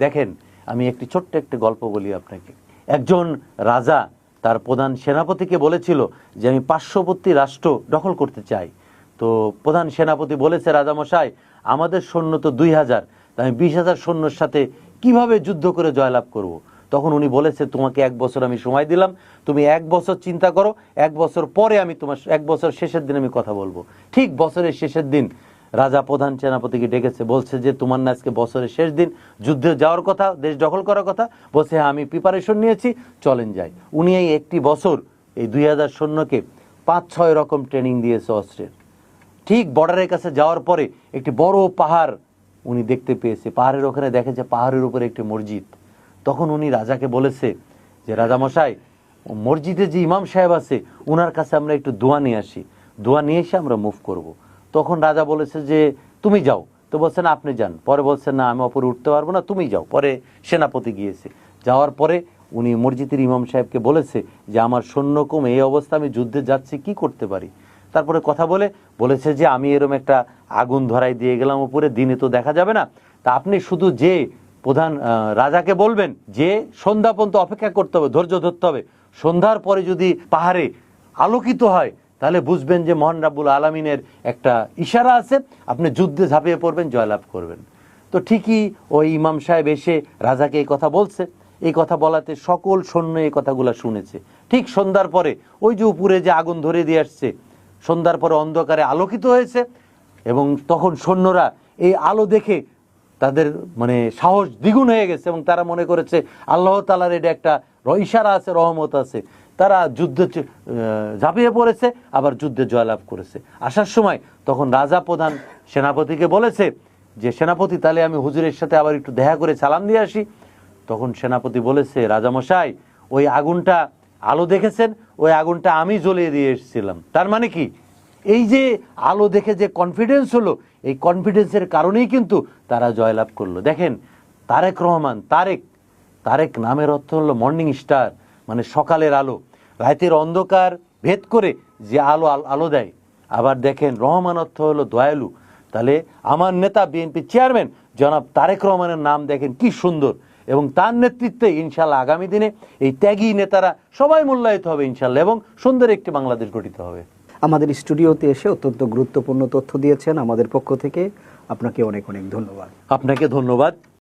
দেখেন, আমি একটি ছোট্ট একটি গল্প বলি আপনাকে। একজন রাজা তার প্রধান সেনাপতিকে বলেছিল যে আমি পার্শ্ববর্তী রাষ্ট্র দখল করতে চাই। তো প্রধান সেনাপতি বলেছে, রাজামশাই আমাদের সৈন্য তো 2000, আমি 20,000 সৈন্যর সাথে কিভাবে যুদ্ধ করে জয়লাভ করব। তখন উনি বলেছে, তোমাকে 1 বছর আমি সময় দিলাম, তুমি 1 বছর চিন্তা করো, 1 বছর পরে আমি তোমার 1 বছর শেষের দিন আমি কথা বলবো। ঠিক বছরের শেষের দিন রাজা প্রধান সেনাপতিকে ডেকেছে, বলছে যে তোমার না আজকে বছরের শেষ দিন, যুদ্ধে যাওয়ার কথা, দেশ দখল করার কথা। বলছে হ্যাঁ, আমি প্রিপারেশন নিয়েছি, চলেন যাই। উনি এই একটি বছর এই 2000 সৈন্যকে 5-6 রকম ট্রেনিং দিয়েছে অস্ত্রের। ঠিক বর্ডারের কাছে যাওয়ার পরে একটি বড় পাহাড় উনি দেখতে পেয়েছে। পাহাড়ের ওখানে দেখে যে পাহাড়ের উপরে একটি মসজিদ। তখন উনি রাজাকে বলেছে যে রাজামশাই, মসজিদে যে ইমাম সাহেব আছে ওনার কাছে আমরা একটু দোয়া নিয়ে আসি, দোয়া নিয়ে এসে আমরা মুভ করব। তখন রাজা বলেছে যে তুমি যাও। তো বলছেন আপনি যান। পরে বলছেন না, আমি ওপরে উঠতে পারবো না, তুমি যাও। পরে সেনাপতি গিয়েছে। যাওয়ার পরে উনি মসজিদের ইমাম সাহেবকে বলেছে যে আমার সৈন্য কম, এই অবস্থা, আমি যুদ্ধে যাচ্ছি, কি করতে পারি। তারপরে কথা বলেছে যে আমি এরকম একটা আগুন ধরাই দিয়ে গেলাম উপরে, দিনে তো দেখা যাবে না, তা আপনি শুধু যে প্রধান রাজাকে বলবেন যে সন্ধ্যা পর্যন্ত অপেক্ষা করতে হবে, ধৈর্য ধরতে হবে, সন্ধ্যার পরে যদি পাহাড়ে আলোকিত হয় তাহলে বুঝবেন যে মহান রাব্বুল আলামিনের একটা ইশারা আছে, আপনি যুদ্ধে ঝাঁপিয়ে পড়বেন, জয়লাভ করবেন। তো ঠিকই ওই ইমাম সাহেব এসে রাজাকে এই কথা বলছে। এই কথা বলাতে সকল সৈন্য এই কথাগুলো শুনেছে। ঠিক সন্ধ্যার পরে ওই যে উপরে যে আগুন ধরে দিয়ে আসছে, সন্ধ্যার পরে অন্ধকারে আলোকিত হয়েছে, এবং তখন সৈন্যরা এই আলো দেখে তাদের মানে সাহস দ্বিগুণ হয়ে গেছে, এবং তারা মনে করেছে আল্লাহ তাআলার এটা একটা ইশারা আছে, রহমত আছে। তারা যুদ্ধে ঝাঁপিয়ে পড়েছে, আবার যুদ্ধে জয়লাভ করেছে। আসার সময় তখন রাজা প্রধান সেনাপতিকে বলেছে যে সেনাপতি, তাহলে আমি হুজুরের সাথে আবার একটু দেখা করে সালাম দিয়ে আসি। তখন সেনাপতি বলেছে, রাজামশাই ওই আগুনটা আলো দেখেছেন, ওই আগুনটা আমি জ্বলিয়ে দিয়ে এসেছিলাম। তার মানে কি, এই যে আলো দেখে যে কনফিডেন্স হলো, এই কনফিডেন্সের কারণেই কিন্তু তারা জয়লাভ করলো। দেখেন, তারেক রহমান, তারেক নামের অর্থ হলো মর্নিং স্টার, মানে সকালের আলো। রাতের অন্ধকার ভেদ করে যে আলো দেয়। আবার দেখেন, রহমান অর্থ হলো দয়ালু। তাহলে আমার নেতা বিএনপি চেয়ারম্যান জনাব তারেক রহমানের নাম দেখেন কি সুন্দর, এবং তার নেতৃত্বে ইনশাল্লাহ আগামী দিনে এই ত্যাগী নেতারা সবাই মূল্যায়িত হবে ইনশাল্লাহ, এবং সুন্দর একটি বাংলাদেশ গঠিত হবে। আমাদের স্টুডিওতে এসে অত্যন্ত গুরুত্বপূর্ণ তথ্য দিয়েছেন। আমাদের পক্ষ থেকে আপনাকে অনেক অনেক ধন্যবাদ। আপনাকে ধন্যবাদ।